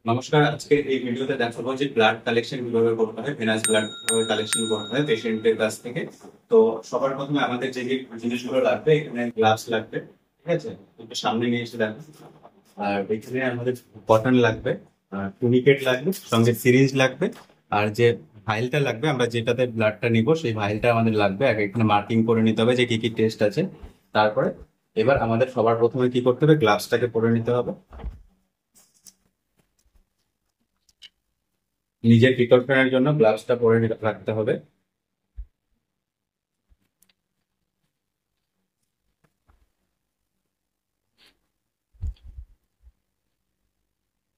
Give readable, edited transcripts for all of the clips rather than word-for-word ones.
নমস্কার। আজকে এই ভিডিওতে দেখাবো যে ব্লাড কালেকশন কিভাবে করতে হয়, ভেনাস ব্লাড কিভাবে কালেকশন করতে হয় পেশেন্টের কাছ থেকে। তো সবার প্রথমে আমাদের যে যে জিনিসগুলো লাগবে, এখানে গ্লাভস লাগবে, ঠিক আছে? একটু সামনে নিয়ে এসে দেখো। আর এখানে আমাদের কটন লাগবে, টুনিকেট লাগবে, সঙ্গে সিরিঞ্জ লাগবে, আর যে ভাইলটা লাগবে, আমরা যেটাতে ব্লাডটা নিব সেই ভাইলটা আমাদের লাগবে। আগে এখানে মার্কিং করে নিতে হবে যে কি কি টেস্ট আছে। তারপরে এবার আমাদের সবার প্রথমে কি করতে হবে, গ্লাভসটাকে পরে নিতে হবে। নিজের প্রিকশনের জন্য গ্লাভসটা পরে রাখতে হবে।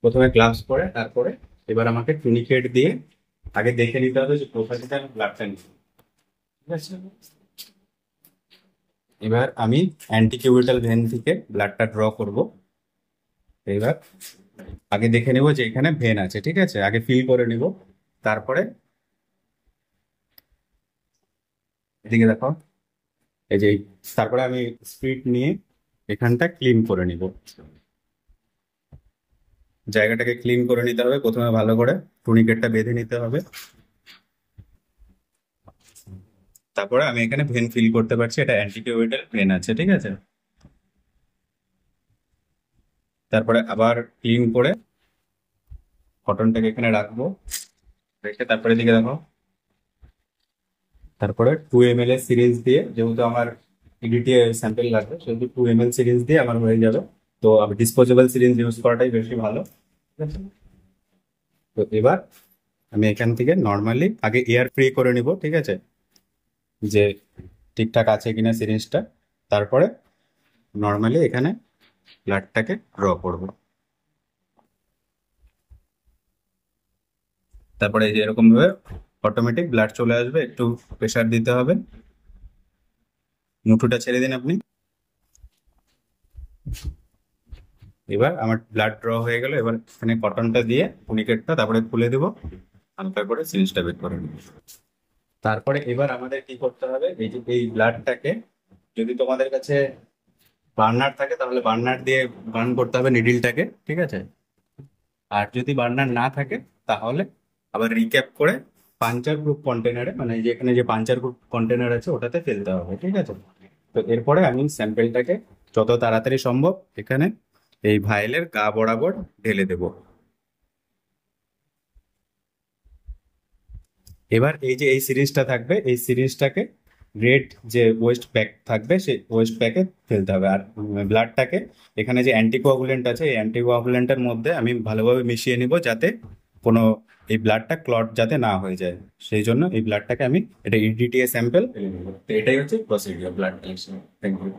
প্রথমে গ্লাভস পরে তারপরে এবার আমাকে টুনিকেট দিয়ে আগে দেখে নিতে হবে যে কোথা থেকে আমি ব্লাডটা নিচ্ছি, ঠিক আছে? এবার আমি অ্যান্টিকিউবিটাল ভেন থেকে ব্লাডটা ড্র করব। এবার আগে দেখে নেব যে এখানে ভেন আছে, ঠিক আছে? আগে ফিল করে নিব। তারপরে এদিকে দেখো, এই যে তারপরে আমি স্পিড নিয়ে এখানটা ক্লিন করে নিব। জায়গাটাকে ক্লিন করে নিতে হবে, প্রথমে ভালো করে টুনিকেটটা বেঁধে নিতে হবে। তারপরে আমি এখানে ভেন ফিল করতে পারছি, এটা অ্যান্টিকিউবিটাল ভেন আছে, ঠিক আছে? তারপরে আবার ক্লিন করে কটনটাকে এখানে রাখবো, রেখে তারপরে দিকে দেখো, তারপরে 2 ml এর সিরিঞ্জ দিয়ে, যেহেতু আমার ইডিটি স্যাম্পল লাগবে সেহেতু 2 ml সিরিঞ্জ দিয়ে আমার হয়ে যাবে। তো আমি ডিসপোজেবল সিরিঞ্জ ইউজ করাটাই বেশি ভালো, ঠিক আছে? তো এবার আমি এখান থেকে নর্মালি আগে এয়ার ফ্রি করে নিব, ঠিক আছে, যে ঠিকঠাক আছে কিনা সিরিঞ্জটা। তারপরে নর্মালি এখানে ব্লাডটাকে ড্র করব। তারপরে এই যে এরকম ভাবে অটোমেটিক ব্লাড চলে আসবে, একটু প্রেসার দিতে হবে। মুঠোটা ছেড়ে দিন আপনি। এবার আমার ব্লাড ড্র হয়ে গেল। এবার এখানে কটনটা দিয়ে টুনিকেটটা তারপরে খুলে দেবো, হালকা করে সিরিঞ্জটা বের করে নেব। তারপরে এবার আমাদের কি করতে হবে, এই যে এই ব্লাডটাকে, যদি তোমাদের কাছে বার্নার থাকে তাহলে বার্নার দিয়ে বার্ন করতে হবে নিডিলটাকে, ঠিক আছে? আর যদি বার্নার না থাকে তাহলে আবার রিক্যাপ করে পাঞ্চার প্রুফ কন্টেনারে, মানে এই যে এখানে যে পাঞ্চার প্রুফ কন্টেনার আছে ওটাতে ফেলতে হবে, ঠিক আছে? তো এরপরে আমি স্যাম্পেলটাকে যত তাড়াতাড়ি সম্ভব এখানে এই ভাইলের গা বরাবর ঢেলে দেব। এবার এই যে এই সিরিজটা থাকবে, এই সিরিজটাকে রেড যে ওয়েস্ট প্যাক থাকবে সেই ওয়েস্ট প্যাকে ফেলতে হবে। আর ব্লাডটাকে এখানে যে অ্যান্টিকোয়াগুলেন্ট আছে এই অ্যান্টিকোয়াগুলেন্টের মধ্যে আমি ভালোভাবে মিশিয়ে নিব, যাতে কোনো এই ব্লাডটা ক্লট যাতে না হয়ে যায়। সেই জন্য এই ব্লাডটাকে আমি, এটা ইডিটিএ স্যাম্পল, তো এটাই হচ্ছে procedure blood collection. Thank you.